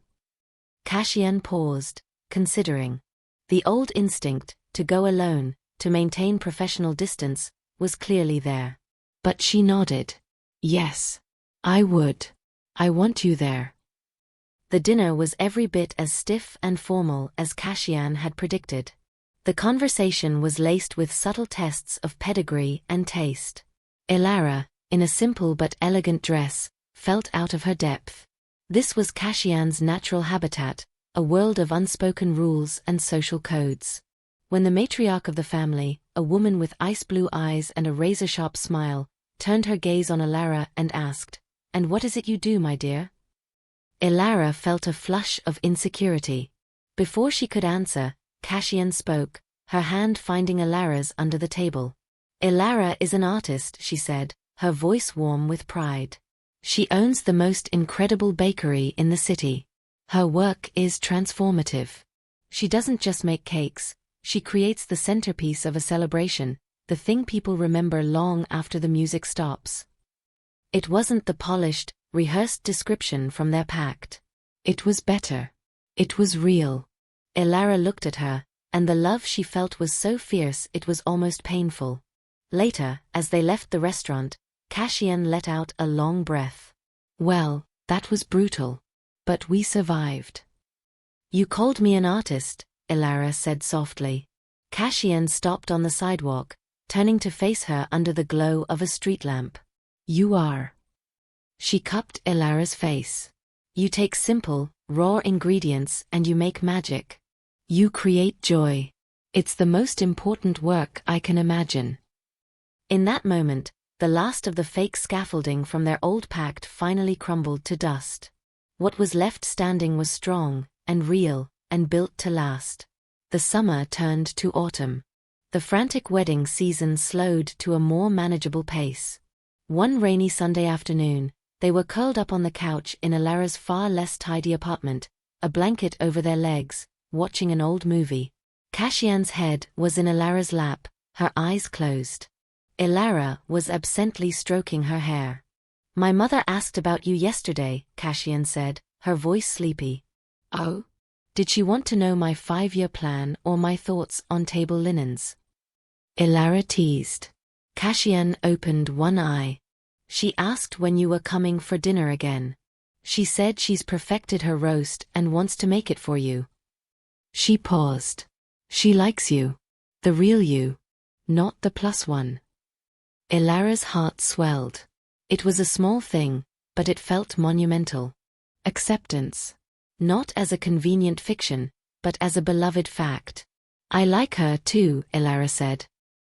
Cassian paused, considering. The old instinct, to go alone, to maintain professional distance, was clearly there. But she nodded. "Yes. I would. I want you there." The dinner was every bit as stiff and formal as Cassian had predicted. The conversation was laced with subtle tests of pedigree and taste. Elara, in a simple but elegant dress, felt out of her depth. This was Cassian's natural habitat, a world of unspoken rules and social codes. When the matriarch of the family, a woman with ice-blue eyes and a razor-sharp smile, turned her gaze on Elara and asked, "And what is it you do, my dear?" Elara felt a flush of insecurity. Before she could answer, Cassian spoke, her hand finding Elara's under the table. "Elara is an artist," she said, her voice warm with pride. "She owns the most incredible bakery in the city. Her work is transformative. She doesn't just make cakes, she creates the centerpiece of a celebration, the thing people remember long after the music stops." It wasn't the polished, rehearsed description from their pact. It was better. It was real. Elara looked at her, and the love she felt was so fierce it was almost painful. Later, as they left the restaurant, Cassian let out a long breath. "Well, that was brutal. But we survived." "You called me an artist," Elara said softly. Cassian stopped on the sidewalk, turning to face her under the glow of a street lamp. "You are." She cupped Elara's face. "You take simple, raw ingredients and you make magic. You create joy. It's the most important work I can imagine." In that moment, the last of the fake scaffolding from their old pact finally crumbled to dust. What was left standing was strong, and real, and built to last. The summer turned to autumn. The frantic wedding season slowed to a more manageable pace. One rainy Sunday afternoon, they were curled up on the couch in Elara's far less tidy apartment, a blanket over their legs, watching an old movie. Cassian's head was in Elara's lap, her eyes closed. Elara was absently stroking her hair. "My mother asked about you yesterday," Cassian said, her voice sleepy. "Oh? Did she want to know my 5-year plan or my thoughts on table linens?" Elara teased. Cassian opened one eye. "She asked when you were coming for dinner again. She said she's perfected her roast and wants to make it for you." She paused. "She likes you. The real you. Not the plus one." Elara's heart swelled. It was a small thing, but it felt monumental. Acceptance. Not as a convenient fiction, but as a beloved fact. "I like her too," Elara said.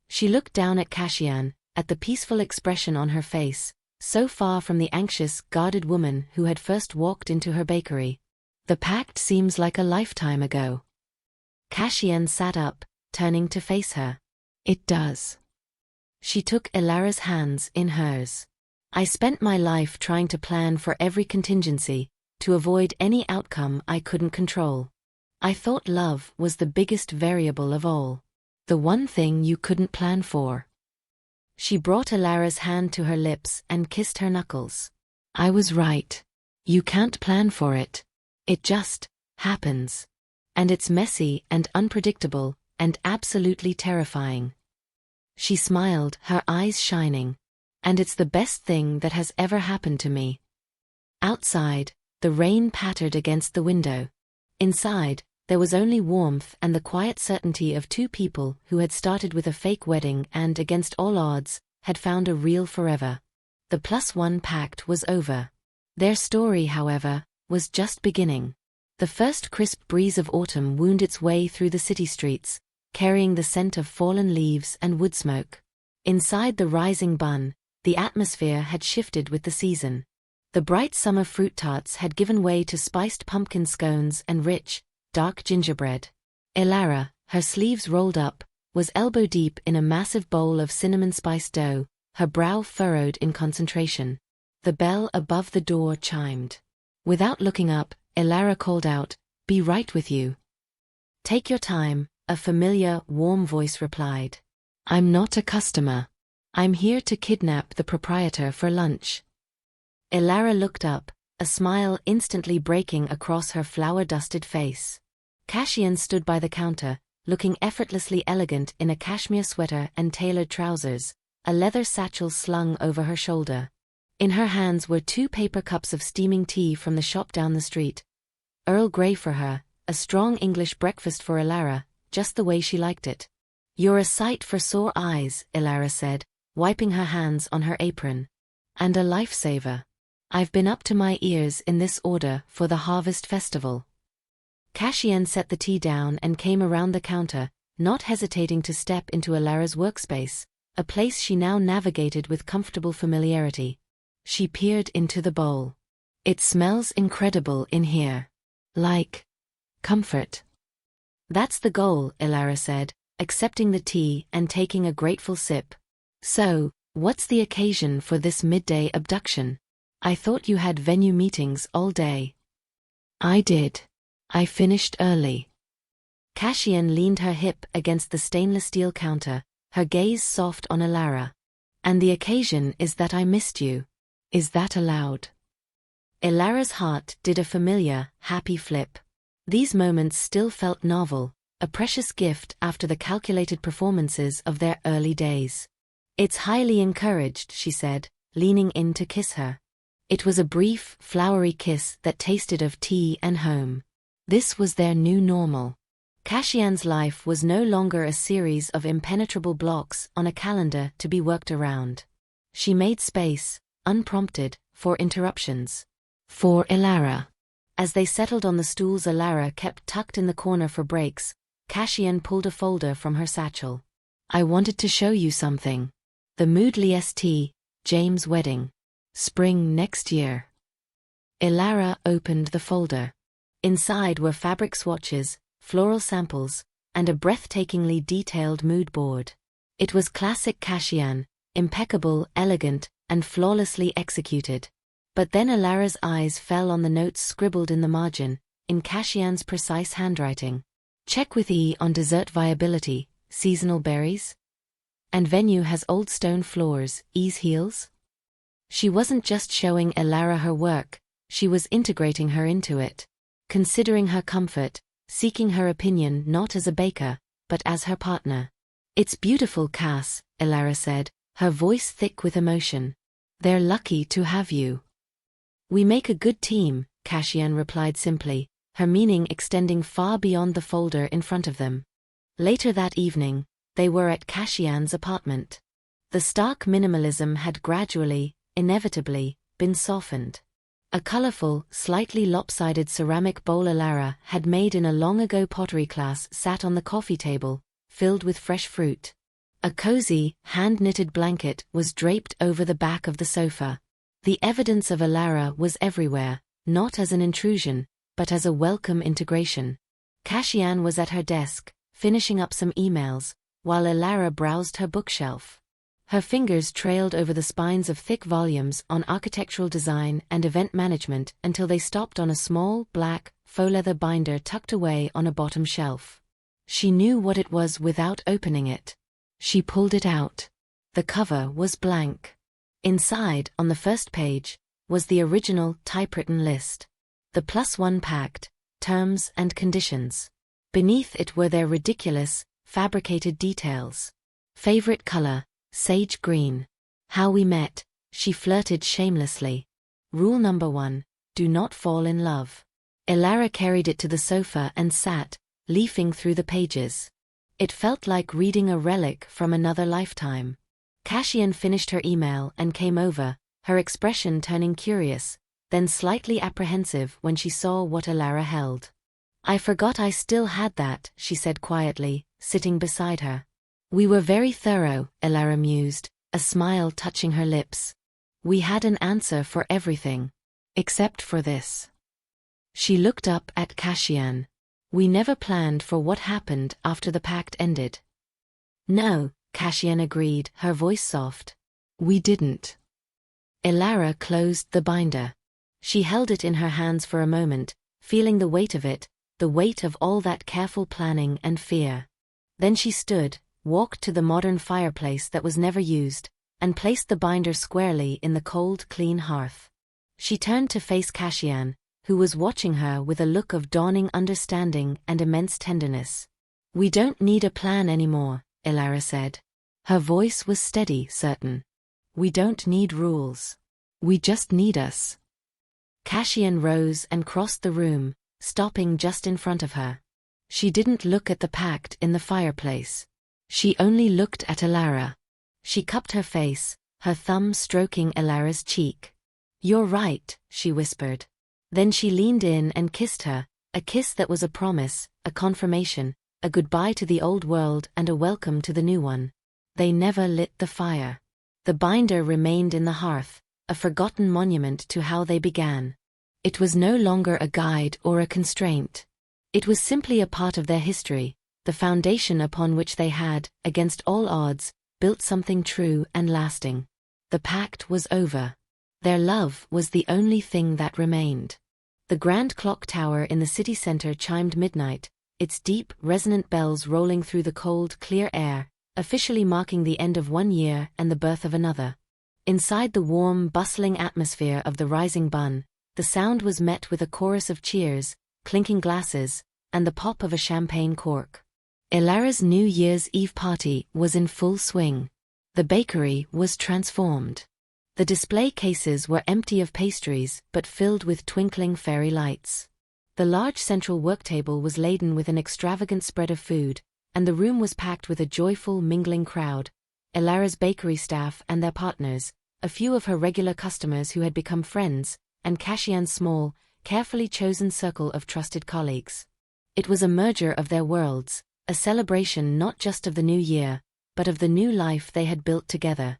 She looked down at Cassian, at the peaceful expression on her face, so far from the anxious, guarded woman who had first walked into her bakery. "The pact seems like a lifetime ago." Cassian sat up, turning to face her. "It does." She took Elara's hands in hers. "I spent my life trying to plan for every contingency, to avoid any outcome I couldn't control. I thought love was the biggest variable of all. The one thing you couldn't plan for." She brought Elara's hand to her lips and kissed her knuckles. "I was right. You can't plan for it. It just happens. And it's messy and unpredictable, and absolutely terrifying." She smiled, her eyes shining. "And it's the best thing that has ever happened to me." Outside, the rain pattered against the window. Inside, there was only warmth and the quiet certainty of two people who had started with a fake wedding and, against all odds, had found a real forever. The +1 pact was over. Their story, however, was just beginning. The first crisp breeze of autumn wound its way through the city streets, carrying the scent of fallen leaves and wood smoke. Inside the rising bun, the atmosphere had shifted with the season. The bright summer fruit tarts had given way to spiced pumpkin scones and rich, dark gingerbread. Elara, her sleeves rolled up, was elbow-deep in a massive bowl of cinnamon-spiced dough, her brow furrowed in concentration. The bell above the door chimed. Without looking up, Elara called out, "Be right with you." "Take your time," a familiar, warm voice replied. "I'm not a customer. I'm here to kidnap the proprietor for lunch." Elara looked up, a smile instantly breaking across her flour-dusted face. Cassian stood by the counter, looking effortlessly elegant in a cashmere sweater and tailored trousers, a leather satchel slung over her shoulder. In her hands were 2 paper cups of steaming tea from the shop down the street. Earl Grey for her, a strong English breakfast for Elara, just the way she liked it. "You're a sight for sore eyes," Elara said, wiping her hands on her apron. "And a lifesaver. I've been up to my ears in this order for the Harvest Festival." Cassian set the tea down and came around the counter, not hesitating to step into Elara's workspace, a place she now navigated with comfortable familiarity. She peered into the bowl. "It smells incredible in here. Like comfort." "That's the goal," Elara said, accepting the tea and taking a grateful sip. "So, what's the occasion for this midday abduction? I thought you had venue meetings all day." "I did. I finished early." Cassian leaned her hip against the stainless steel counter, her gaze soft on Elara. "And the occasion is that I missed you. Is that allowed?" Elara's heart did a familiar, happy flip. These moments still felt novel, a precious gift after the calculated performances of their early days. "It's highly encouraged," she said, leaning in to kiss her. It was a brief, flowery kiss that tasted of tea and home. This was their new normal. Cassian's life was no longer a series of impenetrable blocks on a calendar to be worked around. She made space, unprompted, for interruptions. For Elara. As they settled on the stools Elara kept tucked in the corner for breaks, Cassian pulled a folder from her satchel. "I wanted to show you something. The Moodley St. James wedding. Spring next year." Elara opened the folder. Inside were fabric swatches, floral samples, and a breathtakingly detailed mood board. It was classic Cassian, impeccable, elegant, and flawlessly executed. But then Elara's eyes fell on the notes scribbled in the margin, in Cassian's precise handwriting. "Check with E on dessert viability, seasonal berries. And venue has old stone floors, E's heels." She wasn't just showing Elara her work, she was integrating her into it. Considering her comfort, seeking her opinion not as a baker, but as her partner. "It's beautiful, Cass," Elara said, her voice thick with emotion. "They're lucky to have you." "We make a good team," Cassian replied simply, her meaning extending far beyond the folder in front of them. Later that evening, they were at Cassian's apartment. The stark minimalism had gradually, inevitably, been softened. A colorful, slightly lopsided ceramic bowl Elara had made in a long-ago pottery class sat on the coffee table, filled with fresh fruit. A cozy, hand-knitted blanket was draped over the back of the sofa. The evidence of Elara was everywhere, not as an intrusion, but as a welcome integration. Cassian was at her desk, finishing up some emails, while Elara browsed her bookshelf. Her fingers trailed over the spines of thick volumes on architectural design and event management until they stopped on a small, black, faux leather binder tucked away on a bottom shelf. She knew what it was without opening it. She pulled it out. The cover was blank. Inside, on the first page, was the original typewritten list. The +1 pact, terms and conditions. Beneath it were their ridiculous, fabricated details. Favorite color, sage green. How we met, she flirted shamelessly. Rule number 1, Do not fall in love. Elara carried it to the sofa and sat, leafing through the pages. It felt like reading a relic from another lifetime. Cassian finished her email and came over, her expression turning curious, then slightly apprehensive when she saw what Elara held. I forgot I still had that, she said quietly, sitting beside her. We were very thorough, Elara mused, a smile touching her lips. We had an answer for everything. Except for this. She looked up at Cassian. We never planned for what happened after the pact ended. No, Cassian agreed, her voice soft. We didn't. Elara closed the binder. She held it in her hands for a moment, feeling the weight of it, the weight of all that careful planning and fear. Then she stood, walked to the modern fireplace that was never used, and placed the binder squarely in the cold, clean hearth. She turned to face Cassian, who was watching her with a look of dawning understanding and immense tenderness. We don't need a plan anymore, Elara said. Her voice was steady, certain. We don't need rules. We just need us. Cassian rose and crossed the room, stopping just in front of her. She didn't look at the pact in the fireplace. She only looked at Elara. She cupped her face, her thumb stroking Elara's cheek. You're right, she whispered. Then she leaned in and kissed her, a kiss that was a promise, a confirmation, a goodbye to the old world and a welcome to the new one. They never lit the fire. The binder remained in the hearth, a forgotten monument to how they began. It was no longer a guide or a constraint. It was simply a part of their history, the foundation upon which they had, against all odds, built something true and lasting. The pact was over. Their love was the only thing that remained. The grand clock tower in the city center chimed midnight, its deep, resonant bells rolling through the cold, clear air, officially marking the end of one year and the birth of another. Inside the warm, bustling atmosphere of the Rising Bun, the sound was met with a chorus of cheers, clinking glasses, and the pop of a champagne cork. Elara's New Year's Eve party was in full swing. The bakery was transformed. The display cases were empty of pastries but filled with twinkling fairy lights. The large central work table was laden with an extravagant spread of food, and the room was packed with a joyful, mingling crowd, Elara's bakery staff and their partners, a few of her regular customers who had become friends, and Cassian's small, carefully chosen circle of trusted colleagues. It was a merger of their worlds, a celebration not just of the new year, but of the new life they had built together.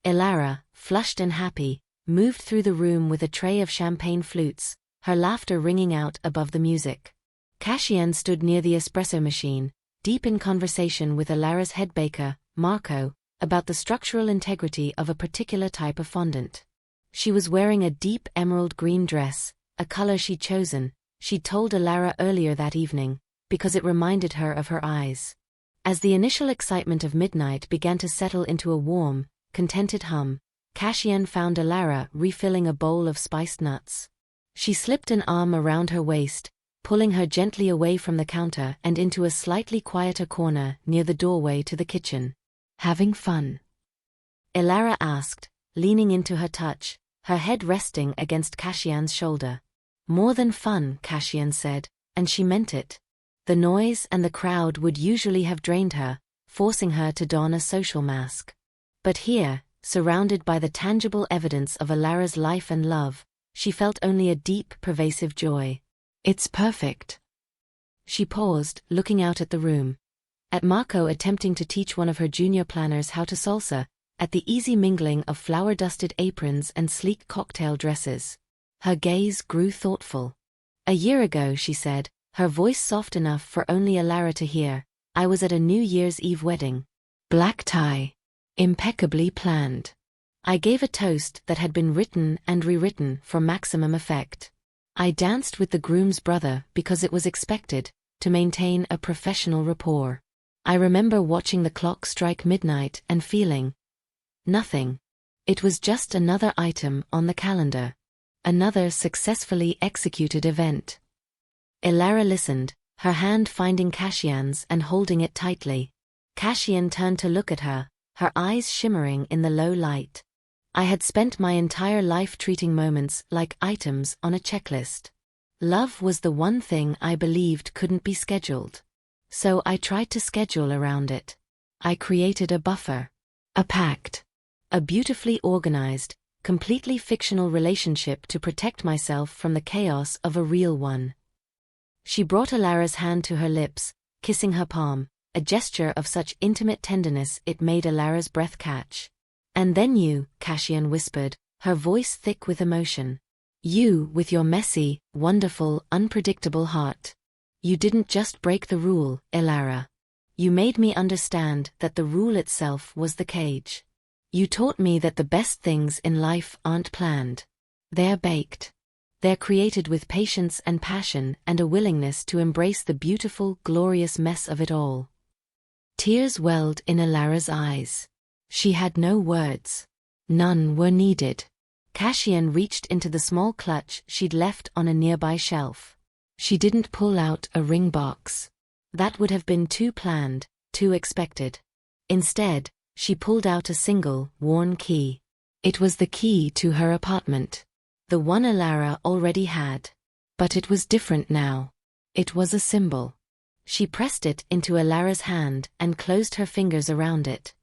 Elara, flushed and happy, moved through the room with a tray of champagne flutes, her laughter ringing out above the music. Cassian stood near the espresso machine, deep in conversation with Elara's head baker, Marco, about the structural integrity of a particular type of fondant. She was wearing a deep emerald green dress, a color she'd chosen, she'd told Elara earlier that evening, because it reminded her of her eyes. As the initial excitement of midnight began to settle into a warm, contented hum, Cassian found Elara refilling a bowl of spiced nuts. She slipped an arm around her waist, pulling her gently away from the counter and into a slightly quieter corner near the doorway to the kitchen. Having fun? Elara asked, leaning into her touch, her head resting against Cassian's shoulder. More than fun, Cassian said, and she meant it. The noise and the crowd would usually have drained her, forcing her to don a social mask. But here, surrounded by the tangible evidence of Elara's life and love, she felt only a deep, pervasive joy. It's perfect. She paused, looking out at the room. At Marco attempting to teach one of her junior planners how to salsa, at the easy mingling of flower-dusted aprons and sleek cocktail dresses. Her gaze grew thoughtful. A year ago, she said, her voice soft enough for only Elara to hear, I was at a New Year's Eve wedding. Black tie. Impeccably planned. I gave a toast that had been written and rewritten for maximum effect. I danced with the groom's brother because it was expected, to maintain a professional rapport. I remember watching the clock strike midnight and feeling nothing. It was just another item on the calendar. Another successfully executed event. Elara listened, her hand finding Cassian's and holding it tightly. Cassian turned to look at her, her eyes shimmering in the low light. I had spent my entire life treating moments like items on a checklist. Love was the one thing I believed couldn't be scheduled. So I tried to schedule around it. I created a buffer. A pact. A beautifully organized, completely fictional relationship to protect myself from the chaos of a real one. She brought Alara's hand to her lips, kissing her palm, a gesture of such intimate tenderness it made Alara's breath catch. "And then you," Cassian whispered, her voice thick with emotion. "You, with your messy, wonderful, unpredictable heart. You didn't just break the rule, Alara. You made me understand that the rule itself was the cage. You taught me that the best things in life aren't planned. They're baked. They're created with patience and passion and a willingness to embrace the beautiful, glorious mess of it all." Tears welled in Alara's eyes. She had no words. None were needed. Cassian reached into the small clutch she'd left on a nearby shelf. She didn't pull out a ring box. That would have been too planned, too expected. Instead, she pulled out a single, worn key. It was the key to her apartment. The one Alara already had. But it was different now. It was a symbol. She pressed it into Alara's hand and closed her fingers around it.